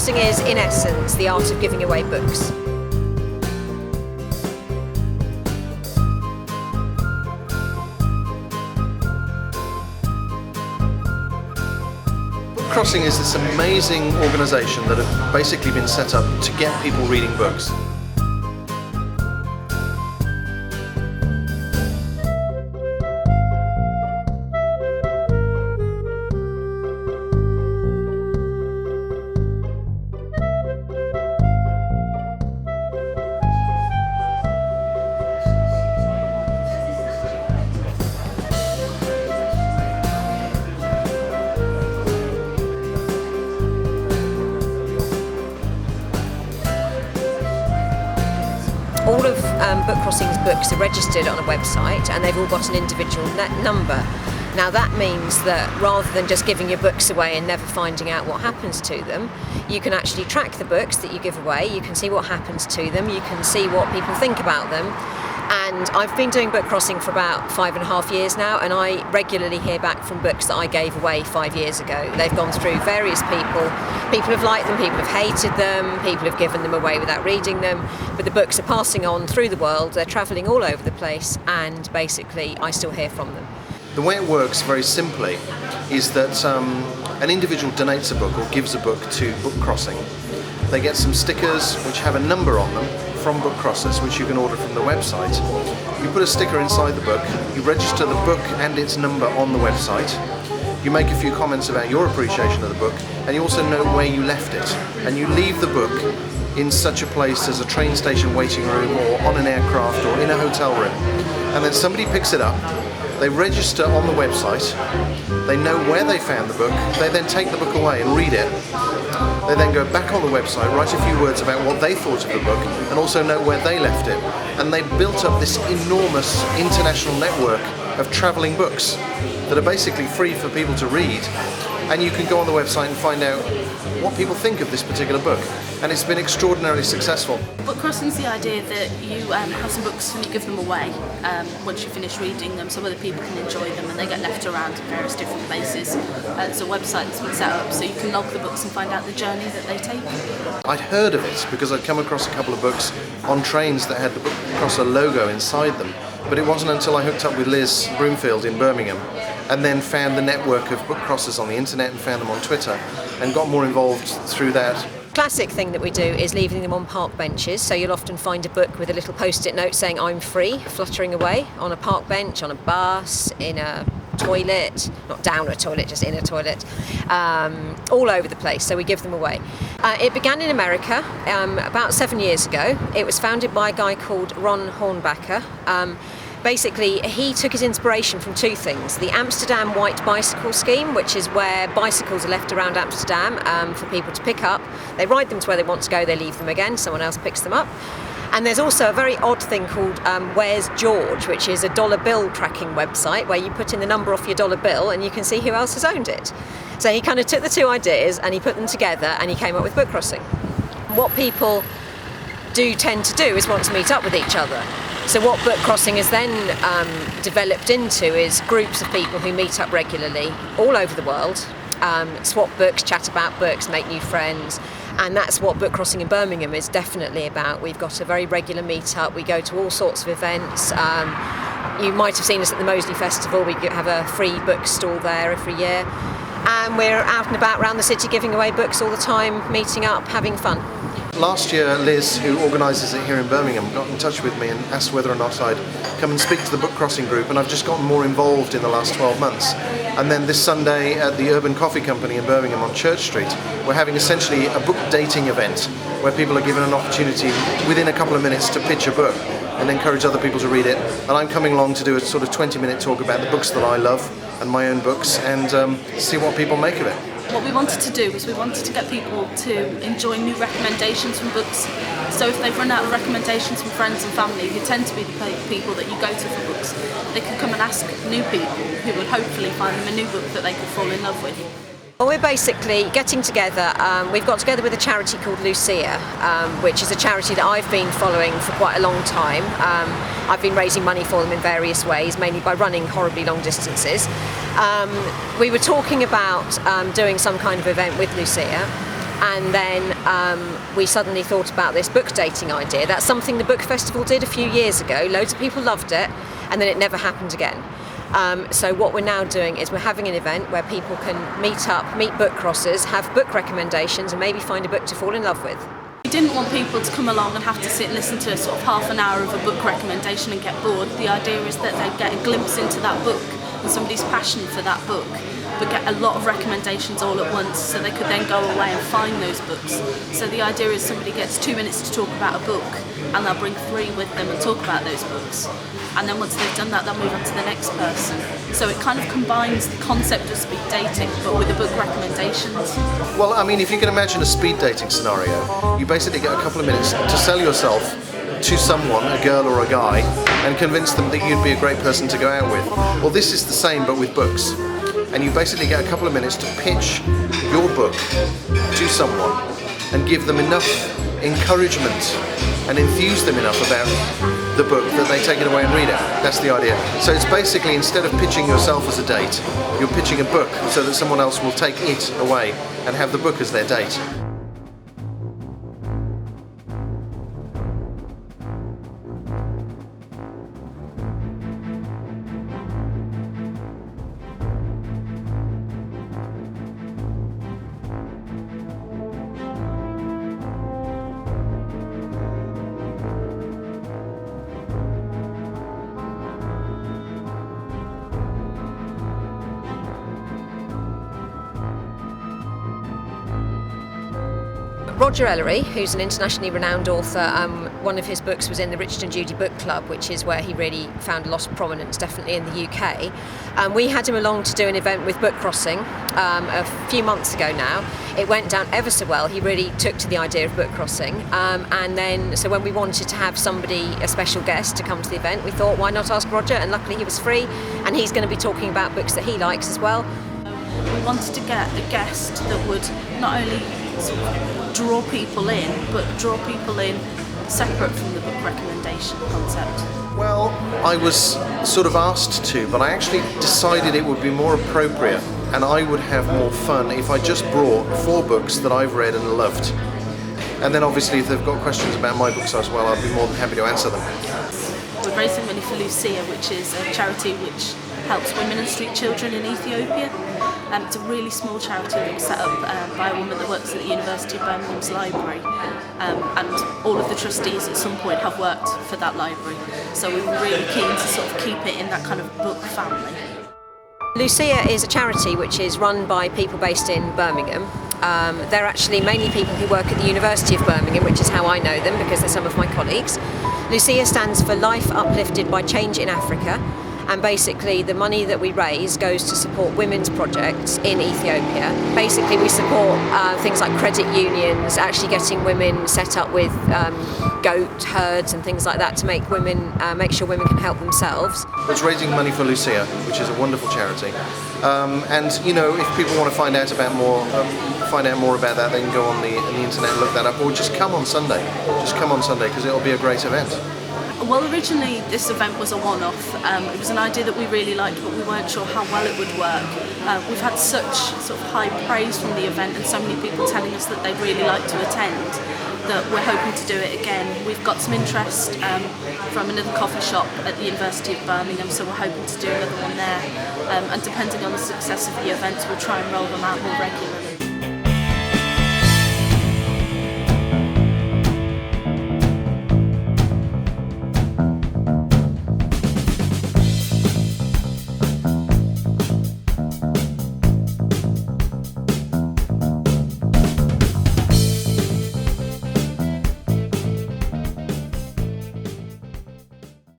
Bookcrossing is, in essence, the art of giving away books. BookCrossing is this amazing organisation that have basically been set up to get people reading books. All of BookCrossing's books are registered on a website and they've all got an individual number. Now that means that rather than just giving your books away and never finding out what happens to them, you can actually track the books that you give away, you can see what happens to them, you can see what people think about them. And I've been doing BookCrossing for about 5.5 years now, and I regularly hear back from books that I gave away 5 years ago. They've gone through various people. People have liked them, people have hated them, people have given them away without reading them, but the books are passing on through the world, they're travelling all over the place, and basically I still hear from them. The way it works very simply is that an individual donates a book or gives a book to BookCrossing. They get some stickers which have a number on them from BookCrossers, which you can order from the website. You put a sticker inside the book, you register the book and its number on the website, you make a few comments about your appreciation of the book, and you also know where you left it. And you leave the book in such a place as a train station waiting room or on an aircraft or in a hotel room. And then somebody picks it up, they register on the website, they know where they found the book, they then take the book away and read it. They then go back on the website, write a few words about what they thought of the book, and also know where they left it. And they built up this enormous international network of travelling books that are basically free for people to read. And you can go on the website and find out what people think of this particular book. And it's been extraordinarily successful. BookCrossing is the idea that you have some books and you give them away once you finish reading them, so other people can enjoy them, and they get left around in various different places. There's a website that's been set up so you can log the books and find out the journey that they take. I'd heard of it because I'd come across a couple of books on trains that had the BookCrosser logo inside them. But it wasn't until I hooked up with Liz Broomfield in Birmingham and then found the network of BookCrossers on the internet and found them on Twitter and got more involved through that. Classic thing that we do is leaving them on park benches, so you'll often find a book with a little post-it note saying I'm free fluttering away on a park bench, on a bus, in a toilet, not down a toilet, just in a toilet, all over the place, so we give them away. It began in America about 7 years ago. It was founded by a guy called Ron Hornbacher. Basically, he took his inspiration from two things. The Amsterdam White Bicycle Scheme, which is where bicycles are left around Amsterdam for people to pick up. They ride them to where they want to go, they leave them again, someone else picks them up. And there's also a very odd thing called Where's George, which is a dollar bill tracking website where you put in the number off your dollar bill and you can see who else has owned it. So he kind of took the two ideas and he put them together and he came up with BookCrossing. What people do tend to do is want to meet up with each other. So what BookCrossing has then developed into is groups of people who meet up regularly all over the world, swap books, chat about books, make new friends, and that's what BookCrossing in Birmingham is definitely about. We've got a very regular meet-up, we go to all sorts of events. You might have seen us at the Moseley Festival, we have a free book stall there every year, and we're out and about around the city giving away books all the time, meeting up, having fun. Last year, Liz, who organises it here in Birmingham, got in touch with me and asked whether or not I'd come and speak to the BookCrossing group, and I've just gotten more involved in the last 12 months. And then this Sunday at the Urban Coffee Company in Birmingham on Church Street, we're having essentially a book dating event where people are given an opportunity within a couple of minutes to pitch a book and encourage other people to read it. And I'm coming along to do a sort of 20-minute talk about the books that I love and my own books and see what people make of it. What we wanted to do was we wanted to get people to enjoy new recommendations from books. So if they've run out of recommendations from friends and family, who tend to be the people that you go to for books, they could come and ask new people who would hopefully find them a new book that they could fall in love with. Well, we're basically getting together. We've got together with a charity called LUCIA, which is a charity that I've been following for quite a long time. I've been raising money for them in various ways, mainly by running horribly long distances. We were talking about doing some kind of event with LUCIA, And then we suddenly thought about this book dating idea. That's something the book festival did a few years ago. Loads of people loved it, and then it never happened again. So what we're now doing is we're having an event where people can meet up, meet book crossers, have book recommendations, and maybe find a book to fall in love with. We didn't want people to come along and have to sit and listen to sort of half an hour of a book recommendation and get bored. The idea is that they get a glimpse into that book and somebody's passion for that book, but get a lot of recommendations all at once, so they could then go away and find those books. So the idea is somebody gets 2 minutes to talk about a book, and they'll bring 3 with them and talk about those books. And then once they've done that, they'll move on to the next person. So it kind of combines the concept of speed dating, but with the book recommendations. Well, I mean, if you can imagine a speed dating scenario, you basically get a couple of minutes to sell yourself to someone, a girl or a guy, and convince them that you'd be a great person to go out with. Well, this is the same, but with books. And you basically get a couple of minutes to pitch your book to someone and give them enough encouragement and enthuse them enough about the book that they take it away and read it. That's the idea. So it's basically, instead of pitching yourself as a date, you're pitching a book so that someone else will take it away and have the book as their date. Roger Ellory, who's an internationally renowned author, one of his books was in the Richard and Judy Book Club, which is where he really found a lot of prominence, definitely in the UK. We had him along to do an event with BookCrossing a few months ago now. It went down ever so well. He really took to the idea of BookCrossing. And then, so when we wanted to have somebody, a special guest, to come to the event, we thought, why not ask Roger? And luckily he was free, and he's going to be talking about books that he likes as well. We wanted to get a guest that would not only sort of draw people in, but draw people in separate from the book recommendation concept. Well, I was sort of asked to, but I actually decided it would be more appropriate and I would have more fun if I just brought 4 books that I've read and loved. And then obviously if they've got questions about my books as well, I'd be more than happy to answer them. We're raising money for LUCIA, which is a charity which helps women and street children in Ethiopia. It's a really small charity that was set up by a woman that works at the University of Birmingham's library, and all of the trustees at some point have worked for that library, so we were really keen to sort of keep it in that kind of book family. LUCIA is a charity which is run by people based in Birmingham. They're actually mainly people who work at the University of Birmingham, which is how I know them because they're some of my colleagues. LUCIA stands for Life Uplifted by Change in Africa. And basically the money that we raise goes to support women's projects in Ethiopia. Basically we support things like credit unions, actually getting women set up with goat herds and things like that to make sure women can help themselves. It's raising money for LUCIA, which is a wonderful charity. And you know, if people want to find out more about that, they can go on the internet and look that up, or just come on Sunday. Just come on Sunday because it'll be a great event. Well, originally this event was a one-off. It was an idea that we really liked, but we weren't sure how well it would work. We've had such sort of high praise from the event and so many people telling us that they'd really like to attend that we're hoping to do it again. We've got some interest from another coffee shop at the University of Birmingham, so we're hoping to do another one there. And depending on the success of the events, we'll try and roll them out more regularly.